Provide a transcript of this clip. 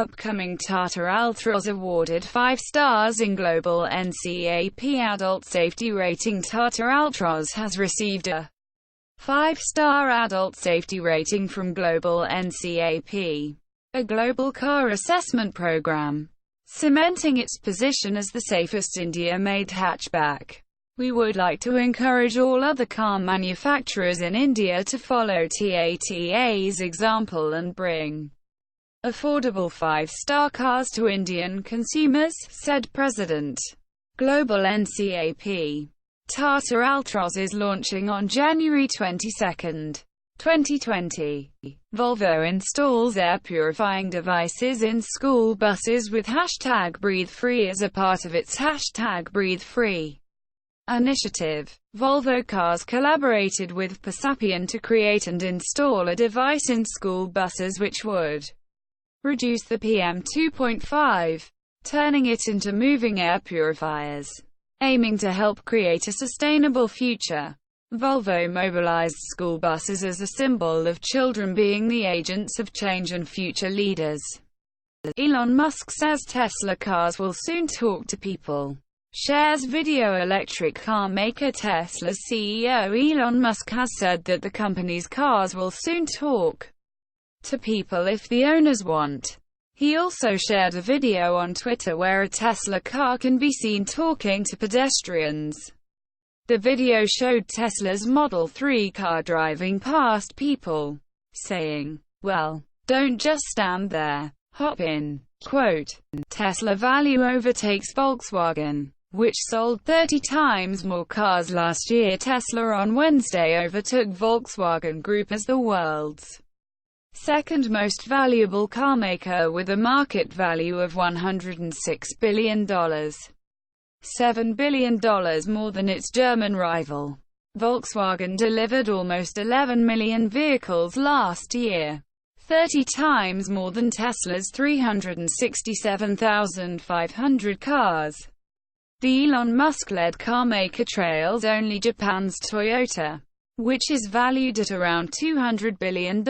upcoming Tata Altroz awarded 5 stars in Global NCAP adult safety rating. Tata Altroz has received a 5-star adult safety rating from Global NCAP, a global car assessment program, cementing its position as the safest India-made hatchback. We would like to encourage all other car manufacturers in India to follow Tata's example and bring affordable 5-star cars to Indian consumers, said President. Global NCAP. Tata Altroz is launching on January 22, 2020. Volvo installs air purifying devices in school buses with #BreatheFree as a part of its #BreatheFree initiative. Volvo Cars collaborated with Persapien to create and install a device in school buses which would reduce the PM 2.5, turning it into moving air purifiers, aiming to help create a sustainable future. Volvo mobilized school buses as a symbol of children being the agents of change and future leaders. Elon Musk says Tesla cars will soon talk to people. Shares video. Electric car maker Tesla's CEO Elon Musk has said that the company's cars will soon talk to people if the owners want. He also shared a video on Twitter where a Tesla car can be seen talking to pedestrians. The video showed Tesla's Model 3 car driving past people, saying, "Well, don't just stand there. Hop in." Quote, Tesla value overtakes Volkswagen, which sold 30 times more cars last year. Tesla on Wednesday overtook Volkswagen Group as the world's second most valuable carmaker with a market value of $106 billion, $7 billion more than its German rival. Volkswagen delivered almost 11 million vehicles last year, 30 times more than Tesla's 367,500 cars. The Elon Musk-led carmaker trails only Japan's Toyota, which is valued at around $200 billion.